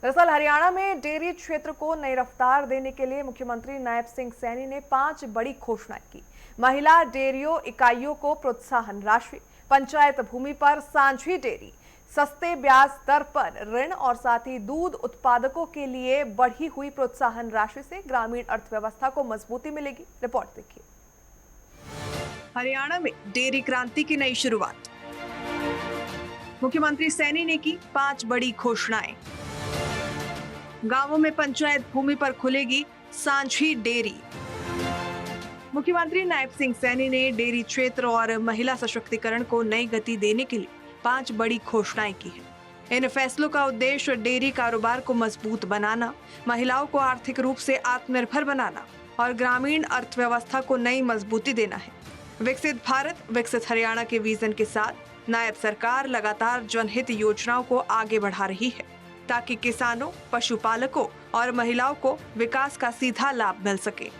दरअसल हरियाणा में डेयरी क्षेत्र को नई रफ्तार देने के लिए मुख्यमंत्री नायब सिंह सैनी ने 5 बड़ी घोषणाएं की। महिला डेयरियों इकाइयों को प्रोत्साहन राशि, पंचायत भूमि पर सांझी डेयरी, सस्ते ब्याज दर पर ऋण और साथ ही दूध उत्पादकों के लिए बढ़ी हुई प्रोत्साहन राशि से ग्रामीण अर्थव्यवस्था को मजबूती मिलेगी। रिपोर्ट देखिए। हरियाणा में डेयरी क्रांति की नई शुरुआत। मुख्यमंत्री सैनी ने की 5 बड़ी घोषणाएं। गांवों में पंचायत भूमि पर खुलेगी सांझी डेयरी। मुख्यमंत्री नायब सिंह सैनी ने डेयरी क्षेत्र और महिला सशक्तिकरण को नई गति देने के लिए 5 बड़ी घोषणाएं की हैं। इन फैसलों का उद्देश्य डेयरी कारोबार को मजबूत बनाना, महिलाओं को आर्थिक रूप से आत्मनिर्भर बनाना और ग्रामीण अर्थव्यवस्था को नई मजबूती देना है। विकसित भारत विकसित हरियाणा के विजन के साथ नायब सरकार लगातार जनहित योजनाओं को आगे बढ़ा रही है ताकि किसानों, पशुपालकों और महिलाओं को विकास का सीधा लाभ मिल सके।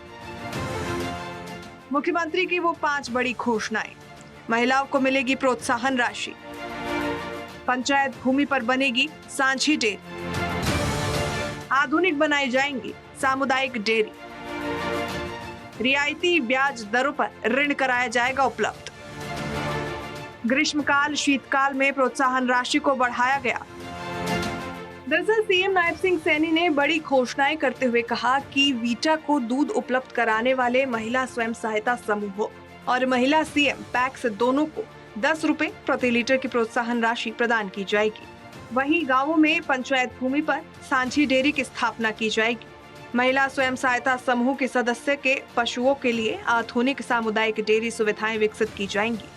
मुख्यमंत्री की वो 5 बड़ी घोषणाएं। महिलाओं को मिलेगी प्रोत्साहन राशि, पंचायत भूमि पर बनेगी सांझी डेयरी, आधुनिक बनाई जाएंगी सामुदायिक डेयरी, रियायती ब्याज दरों पर ऋण कराया जाएगा उपलब्ध, ग्रीष्मकाल शीतकाल में प्रोत्साहन राशि को बढ़ाया गया। दरअसल सीएम नायब सिंह सैनी ने बड़ी घोषणाएं करते हुए कहा कि वीटा को दूध उपलब्ध कराने वाले महिला स्वयं सहायता समूहों और महिला सीएम पैक्स दोनों को 10 रुपए प्रति लीटर की प्रोत्साहन राशि प्रदान की जाएगी। वहीं गांवों में पंचायत भूमि पर सांझी डेयरी की स्थापना की जाएगी। महिला स्वयं सहायता समूह के सदस्य के पशुओं के लिए आधुनिक सामुदायिक डेयरी सुविधाएं विकसित की जाएंगी।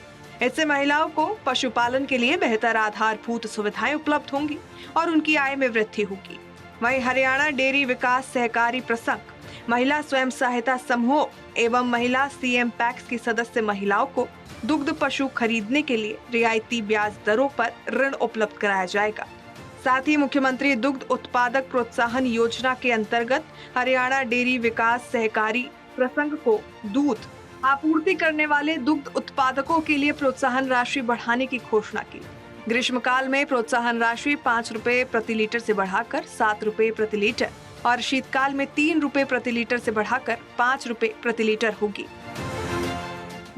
इससे महिलाओं को पशुपालन के लिए बेहतर आधारभूत सुविधाएं उपलब्ध होंगी और उनकी आय में वृद्धि होगी। वहीं हरियाणा डेयरी विकास सहकारी प्रसंघ, महिला स्वयं सहायता समूह एवं महिला सीएम पैक्स की सदस्य महिलाओं को दुग्ध पशु खरीदने के लिए रियायती ब्याज दरों पर ऋण उपलब्ध कराया जाएगा। साथ ही मुख्यमंत्री दुग्ध उत्पादक प्रोत्साहन योजना के अंतर्गत हरियाणा डेयरी विकास सहकारी प्रसंघ को दूध आपूर्ति करने वाले दुग्ध उत्पादकों के लिए प्रोत्साहन राशि बढ़ाने की घोषणा की। ग्रीष्मकाल में प्रोत्साहन राशि 5 रुपए प्रति लीटर से बढ़ाकर 7 रुपए प्रति लीटर और शीतकाल में 3 रुपए प्रति लीटर से बढ़ाकर 5 रुपए प्रति लीटर होगी।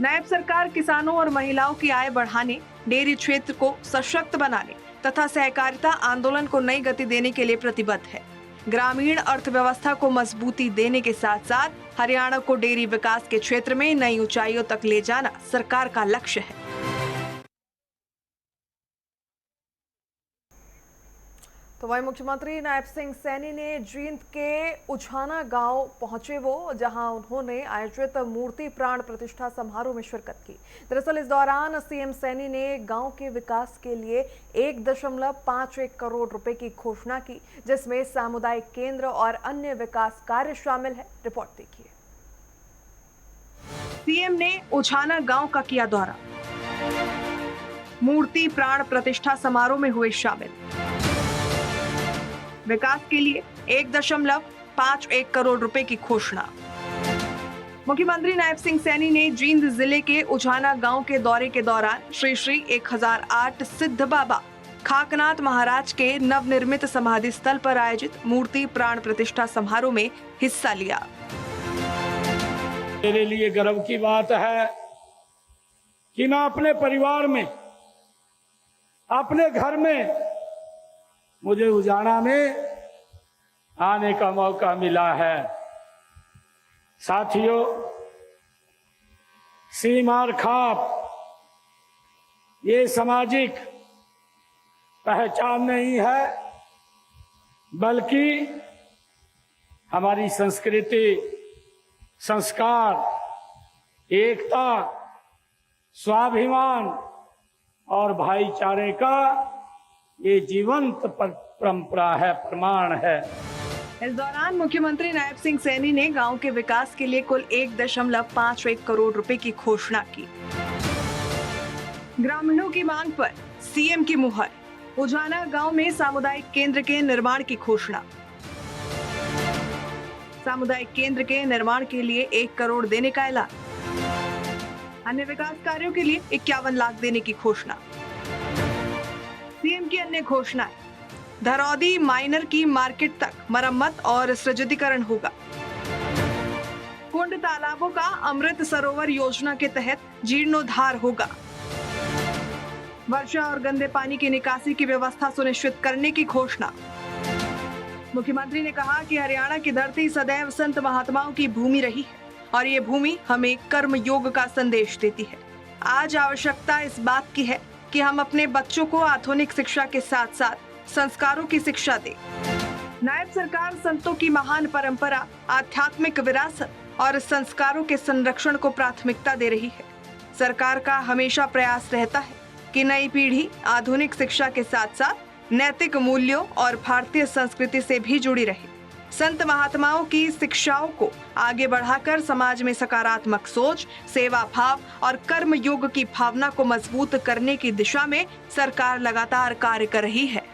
नायब सरकार किसानों और महिलाओं की आय बढ़ाने, डेयरी क्षेत्र को सशक्त बनाने तथा सहकारिता आंदोलन को नई गति देने के लिए प्रतिबद्ध है। ग्रामीण अर्थव्यवस्था को मजबूती देने के साथ साथ हरियाणा को डेयरी विकास के क्षेत्र में नई ऊंचाइयों तक ले जाना सरकार का लक्ष्य है। तो वहीं मुख्यमंत्री नायब सिंह सैनी ने जींद के उछाना गांव पहुंचे जहां उन्होंने आयोजित मूर्ति प्राण प्रतिष्ठा समारोह में शिरकत की। दरअसल इस दौरान सीएम सैनी ने गांव के विकास के लिए 1.51 करोड़ रुपए की घोषणा की, जिसमें सामुदायिक केंद्र और अन्य विकास कार्य शामिल है। रिपोर्ट देखिए। सीएम ने उछाना गांव का किया दौरा, मूर्ति प्राण प्रतिष्ठा समारोह में हुए शामिल। विकास के लिए 1.51 करोड़ रुपए की घोषणा। मुख्यमंत्री नायब सिंह सैनी ने जींद जिले के उछाना गांव के दौरे के दौरान श्री श्री 1008 सिद्ध बाबा खाकनाथ महाराज के नवनिर्मित समाधि स्थल पर आयोजित मूर्ति प्राण प्रतिष्ठा समारोह में हिस्सा लिया। मेरे लिए गर्व की बात है कि मैं अपने परिवार में, अपने घर में मुझे उजाना में आने का मौका मिला है। साथियों, सीमार खाप ये सामाजिक पहचान नहीं है, बल्कि हमारी संस्कृति, संस्कार, एकता, स्वाभिमान और भाईचारे का ये जीवंत परंपरा है, प्रमाण है। इस दौरान मुख्यमंत्री नायब सिंह सैनी ने गांव के विकास के लिए कुल 1.51 करोड़ रुपए की घोषणा की। ग्रामीणों की मांग पर सीएम की मुहर, उजाना गांव में सामुदायिक केंद्र के निर्माण की घोषणा। सामुदायिक केंद्र के निर्माण के लिए 1 करोड़ देने का ऐलान। अन्य विकास कार्यों के लिए 51 लाख देने की घोषणा। सीएम की अन्य घोषणाएं, धरौदी माइनर की मार्केट तक मरम्मत और सृजतीकरण होगा। कुंड तालाबों का अमृत सरोवर योजना के तहत जीर्णोद्धार होगा। वर्षा और गंदे पानी की निकासी की व्यवस्था सुनिश्चित करने की घोषणा। मुख्यमंत्री ने कहा कि हरियाणा की धरती सदैव संत महात्माओं की भूमि रही है और ये भूमि हमें कर्म योग का संदेश देती है। आज आवश्यकता इस बात की है कि हम अपने बच्चों को आधुनिक शिक्षा के साथ साथ संस्कारों की शिक्षा दें। नायब सरकार संतों की महान परंपरा, आध्यात्मिक विरासत और संस्कारों के संरक्षण को प्राथमिकता दे रही है। सरकार का हमेशा प्रयास रहता है कि नई पीढ़ी आधुनिक शिक्षा के साथ साथ नैतिक मूल्यों और भारतीय संस्कृति से भी जुड़ी रहे। संत महात्माओं की शिक्षाओं को आगे बढ़ाकर समाज में सकारात्मक सोच, सेवा भाव और कर्म योग की भावना को मजबूत करने की दिशा में सरकार लगातार कार्य कर रही है।